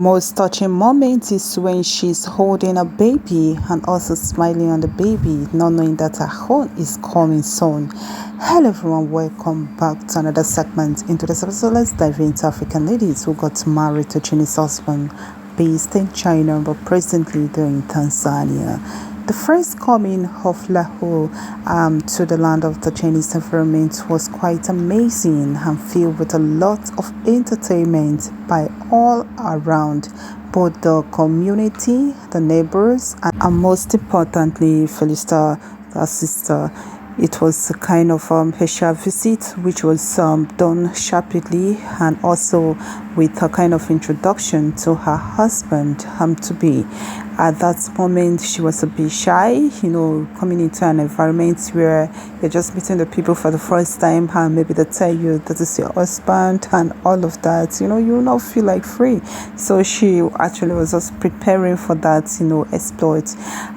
Most touching moment is when she's holding a baby and also smiling on the baby, not knowing that her own is coming soon. Hello everyone, welcome back to another segment into this episode. Let's dive into African ladies who got married to Chinese husband based in China but presently they're in Tanzania. The first coming of Lawu to the land of the Chinese environment was quite amazing and filled with a lot of entertainment by all around, both the community, the neighbors, and most importantly, Felista, her sister. It was a kind of special visit which was done sharply and also with a kind of introduction to her husband to be. At that moment, she was a bit shy, coming into an environment where you're just meeting the people for the first time and maybe they tell you that is your husband and all of that, you will not feel like free. So she actually was just preparing for that, exploit.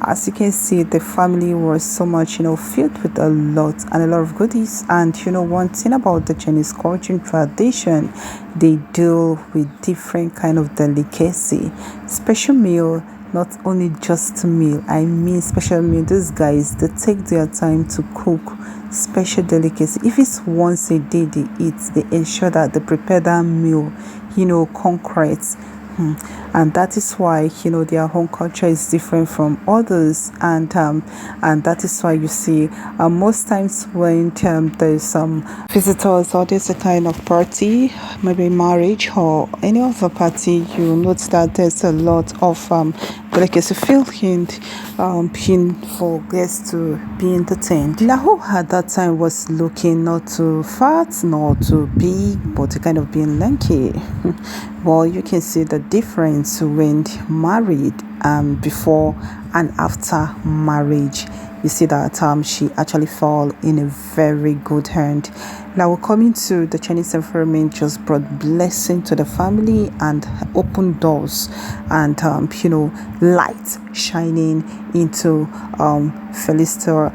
As you can see, the family was so much, filled with a lot of goodies. And, one thing about the Chinese culture and tradition, they deal with different kind of delicacy, special meal. Not only just a meal, I mean special meal. These guys, they take their time to cook special delicacy. If it's once a day they eat, they ensure that they prepare that meal, concrete. And that is why their home culture is different from others, and that is why you see most times when there's some visitors or there's a kind of party, maybe marriage or any other party, you notice that there's a lot of delicacy filled in for guests to be entertained. Lahu at that time was looking not too fat, not too big, but kind of being lanky. Well, you can see the difference when married before and after marriage. You see that she actually fell in a very good hand. Now, coming to the Chinese environment just brought blessing to the family and open doors and light shining into Felicitor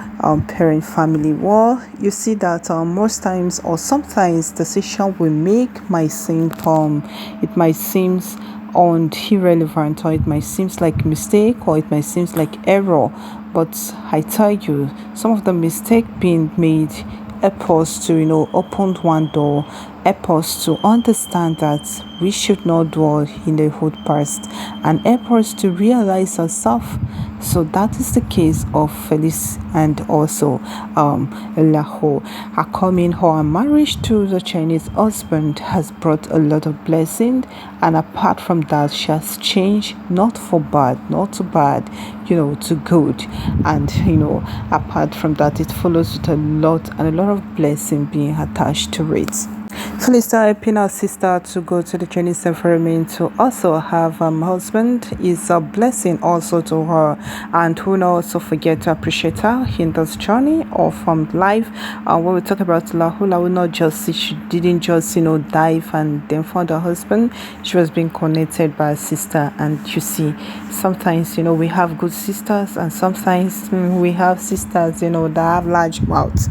parent family. Well, you see that most times or sometimes the decision we make might seem irrelevant, or it might seem like mistake, or it might seem like error, but I tell you, some of the mistake being made help us to open one door, help us to understand that we should not dwell in the old past, and help us to realize ourselves. So that is the case of Felice and also Laho. Her coming her marriage to the Chinese husband has brought a lot of blessing, and apart from that, she has changed not for bad, not to bad, to good. And apart from that, it follows with a lot of blessing being attached to it. Felista helping her sister to go to the Chinese environment to also have husband is a blessing also to her, and who not also forget to appreciate her in this journey of life. When we talk about Lahu not just, she didn't just dive and then found her husband. She was being connected by her sister, and you see sometimes we have good sisters, and sometimes we have sisters that have large mouths.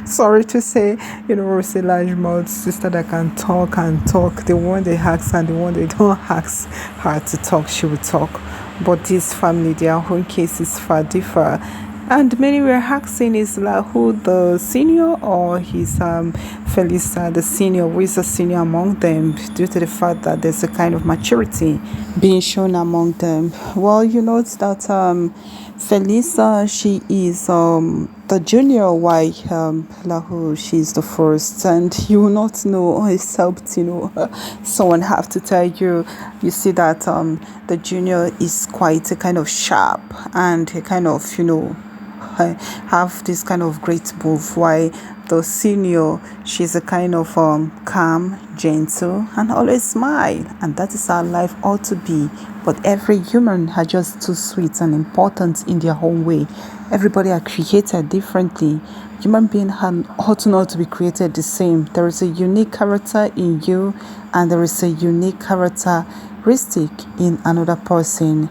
Sorry to say, we say large mouth sister that can talk and talk. The one they ask and the one they don't ask her to talk, she will talk. But this family, their own case is far different. And many were asking, is Lahu the senior or his Felisa the senior? Who is the senior among them, due to the fact that there's a kind of maturity being shown among them? Well, you note that Felisa, she is the junior, while Lahu, she's the first, and you will not know except someone have to tell you. You see that the junior is quite a kind of sharp and a kind of have this kind of great move, while the senior, she's a kind of calm, gentle, and always smile, and that is how life ought to be. But every human are just too sweet and important in their own way. Everybody are created differently. Human being ought not to be created the same. There is a unique character in you, and there is a unique characteristic in another person.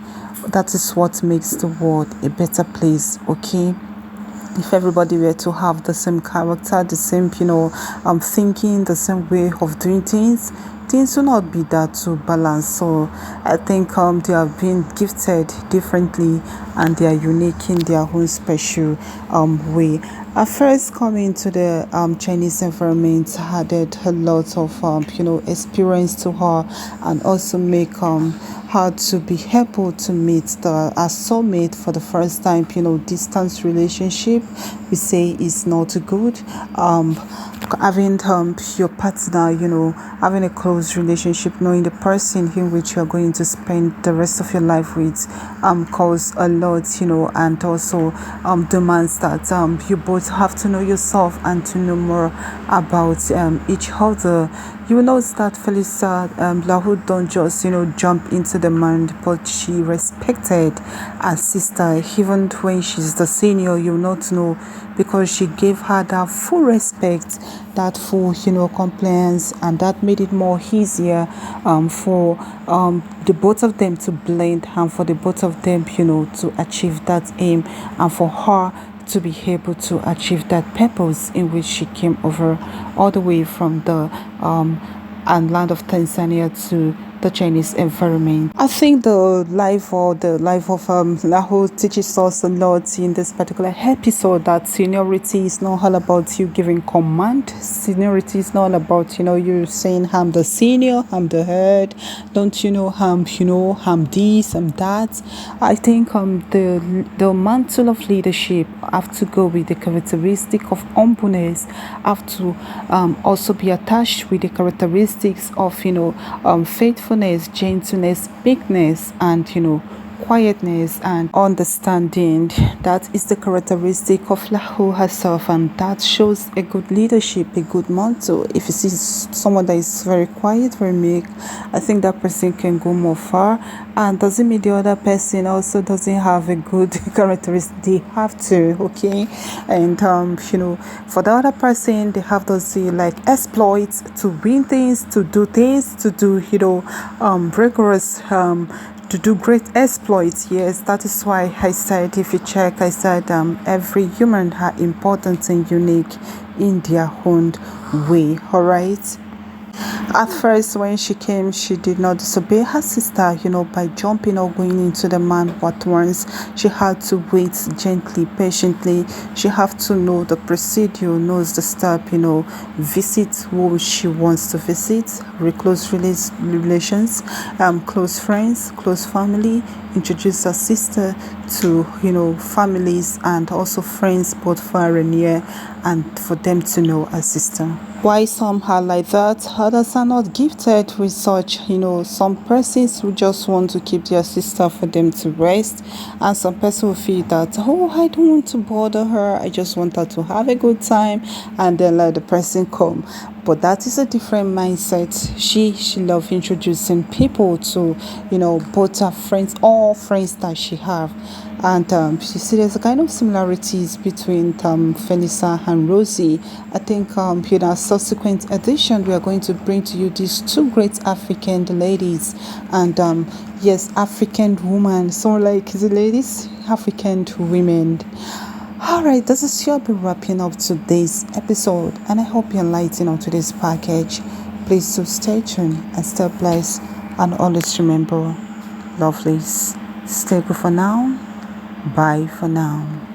That is what makes the world a better place, okay? if everybody were to have the same character, the same, thinking, the same way of doing things will not be that too balanced. So I think they have been gifted differently and they are unique in their own special way. At first, coming to the Chinese environment added a lot of experience to her, and also make her to be able to meet a soulmate for the first time. Distance relationship, we say, is not good. Having your partner, having a close relationship, knowing the person in which you're going to spend the rest of your life with, cause a lot, and also demands that you both have to know yourself and to know more about each other. You will notice that Felisa Lawu don't just jump into the man, but she respected her sister even when she's the senior. You will not know, because she gave her that full respect, that full compliance, and that made it more easier for the both of them to blend, and for the both of them to achieve that aim, and for her to be able to achieve that purpose in which she came over all the way from the and land of Tanzania to the Chinese environment. I think the life of Lawu teaches us a lot in this particular episode, that seniority is not all about you giving command. Seniority is not about you saying I'm the senior, I'm the head, don't I'm this, I'm that. I think the mantle of leadership have to go with the characteristic of humbleness, have to also be attached with the characteristics of faithfulness, gentleness, meekness, and quietness and understanding. That is the characteristic of Lawu herself, and that shows a good leadership, a good motto. If you see someone that is very quiet, very meek, I think that person can go more far. And doesn't mean the other person also doesn't have a good characteristic. They have to, okay? And for the other person, they have those like exploits to win things, to do rigorous to do great exploits. Yes, that is why I said, if you check, I said every human are important and unique in their own way. All right. At first, when she came, she did not disobey her sister, by jumping or going into the man at once. She had to wait gently, patiently. She have to know the procedure, knows the step, visit who she wants to visit, close relations, close friends, close family, introduce her sister to, families and also friends, both far and near, and for them to know her sister. Why some are like that, others are not gifted with such. Some persons who just want to keep their sister for them to rest, and some person will feel that, oh, I don't want to bother her, I just want her to have a good time, and then let the person come. But that is a different mindset. She love introducing people to, both her friends, all friends that she have. And you see there's a kind of similarities between Felisa and Rosie. I think in our subsequent edition we are going to bring to you these two great African ladies, and yes, African women. So like the ladies, African women. Alright, this is your be wrapping up today's episode, and I hope you're lighting on today's package. Please do stay tuned and stay blessed, and always remember, lovelies, stay good for now. Bye for now.